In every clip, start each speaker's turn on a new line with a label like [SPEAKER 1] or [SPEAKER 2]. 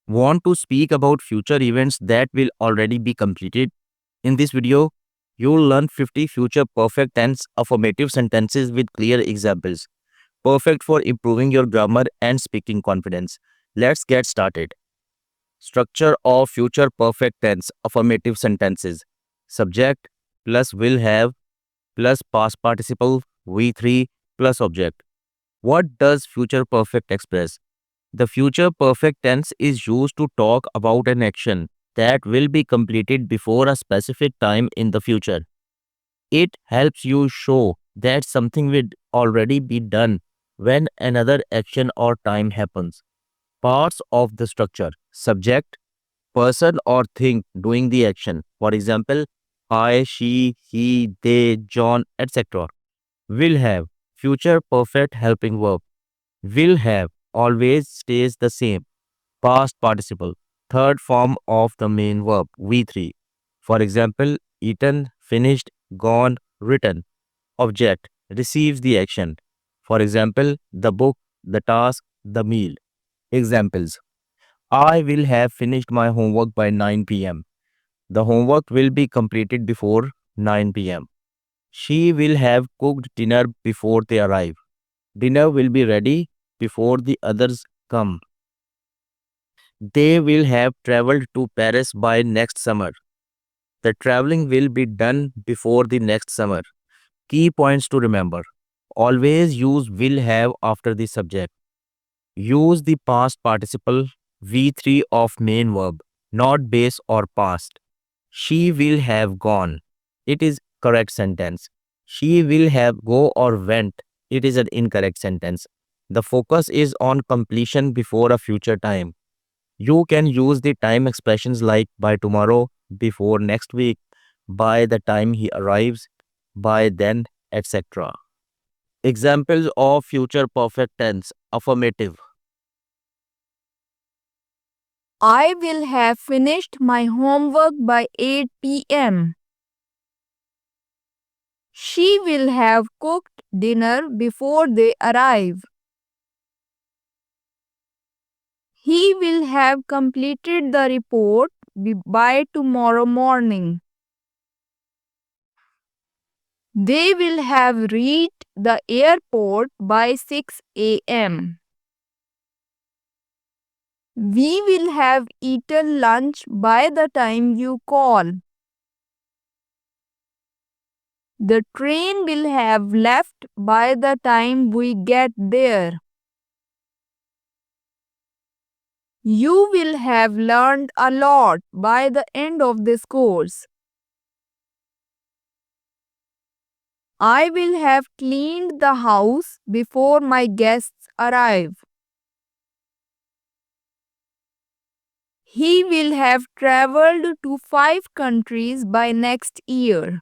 [SPEAKER 1] Want to speak about future events that will already be completed? In this video, you'll learn 50 future perfect tense affirmative sentences with clear examples, perfect for improving your grammar and speaking confidence. Let's get started. Structure of future perfect tense affirmative sentences. Subject plus will have plus past participle V3 plus object. What does future perfect express? The future perfect tense is used to talk about an action that will be completed before a specific time in the future. It helps you show that something will already be done when another action or time happens. Parts of the structure: subject, person or thing doing the action. For example, I, she, he, they, John, etc. Will have, future perfect helping verb. Will have always stays the same. Past participle, third form of the main verb, V3. For example, eaten, finished, gone, written. Object receives the action. For example, the book, the task, the meal. Examples: I will have finished my homework by 9 p.m. The homework will be completed before 9 p.m. She will have cooked dinner before they arrive. Dinner will be ready before the others come. They will have traveled to Paris by next summer. The traveling will be done before the next summer. Key points to remember. Always use will have after the subject. Use the past participle V3 of main verb, not base or past. She will have gone. It is correct sentence. She will have go or went. It is an incorrect sentence. The focus is on completion before a future time. You can use the time expressions like by tomorrow, before next week, by the time he arrives, by then, etc. Examples of future perfect tense affirmative.
[SPEAKER 2] I will have finished my homework by 8 p.m. She will have cooked dinner before they arrive. He will have completed the report by tomorrow morning. They will have reached the airport by 6 a.m. We will have eaten lunch by the time you call. The train will have left by the time we get there. You will have learned a lot by the end of this course. I will have cleaned the house before my guests arrive. He will have traveled to 5 countries by next year.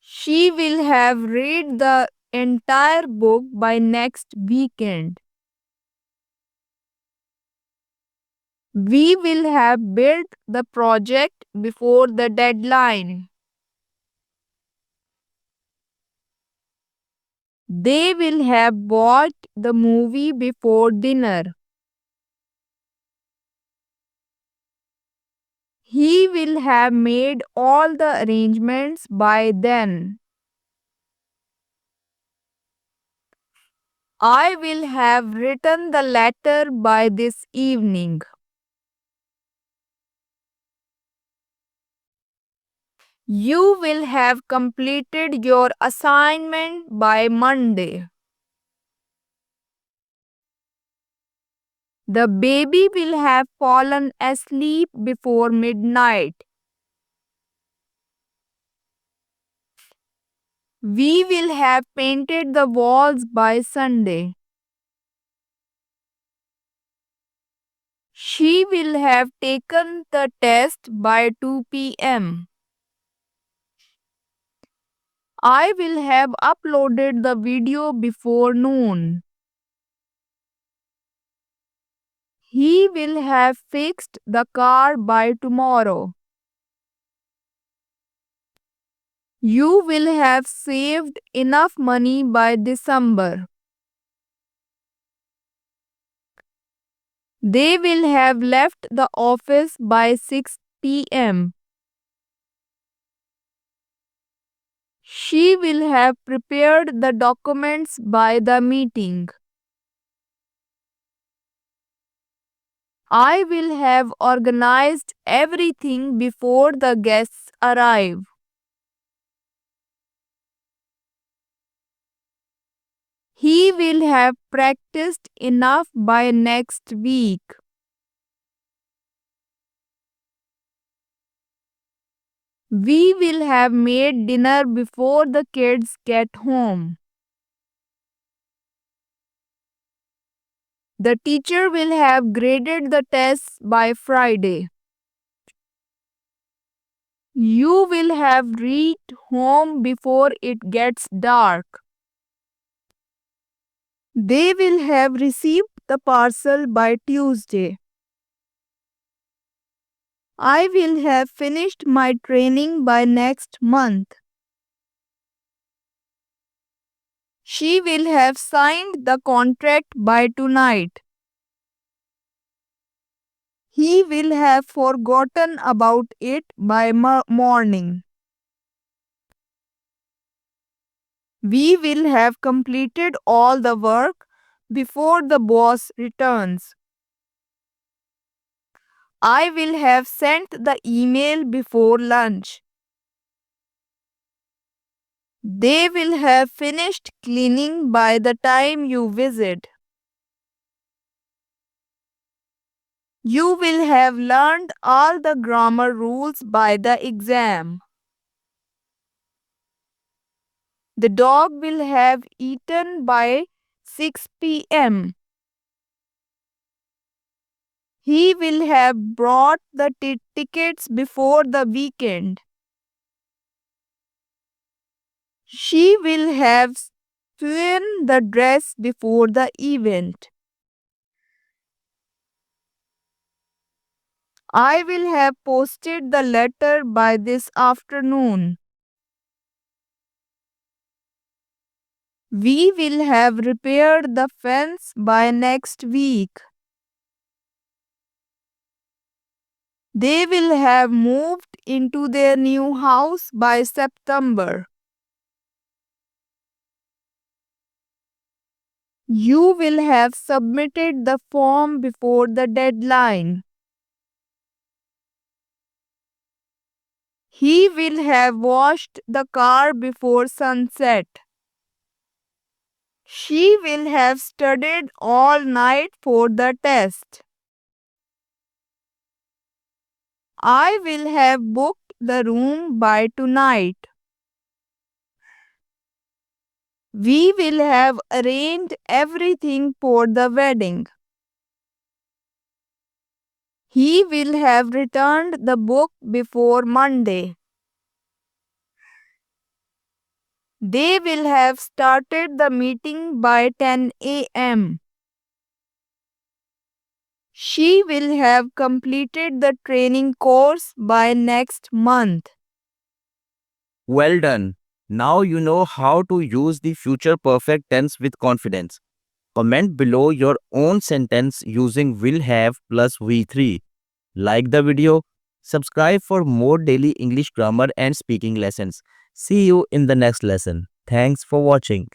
[SPEAKER 2] She will have read the entire book by next weekend. We will have built the project before the deadline. They will have watched the movie before dinner. He will have made all the arrangements by then. I will have written the letter by this evening. You will have completed your assignment by Monday. The baby will have fallen asleep before midnight. We will have painted the walls by Sunday. She will have taken the test by 2 p.m. I will have uploaded the video before noon. He will have fixed the car by tomorrow. You will have saved enough money by December. They will have left the office by 6 p.m. She will have prepared the documents by the meeting. I will have organized everything before the guests arrive. He will have practiced enough by next week. We will have made dinner before the kids get home. The teacher will have graded the tests by Friday. You will have reached home before it gets dark. They will have received the parcel by Tuesday. I will have finished my training by next month. She will have signed the contract by tonight. He will have forgotten about it by morning. We will have completed all the work before the boss returns. I will have sent the email before lunch. They will have finished cleaning by the time you visit. You will have learned all the grammar rules by the exam. The dog will have eaten by 6 p.m. He will have brought the tickets before the weekend. She will have sewn the dress before the event. I will have posted the letter by this afternoon. We will have repaired the fence by next week. They will have moved into their new house by September. You will have submitted the form before the deadline. He will have washed the car before sunset. She will have studied all night for the test. I will have booked the room by tonight. We will have arranged everything for the wedding. He will have returned the book before Monday. They will have started the meeting by 10 a.m. She will have completed the training course by next month.
[SPEAKER 1] Well done. Now you know how to use the future perfect tense with confidence. Comment below your own sentence using will have plus V3. Like the video, subscribe for more daily English grammar and speaking lessons. See you in the next lesson. Thanks for watching.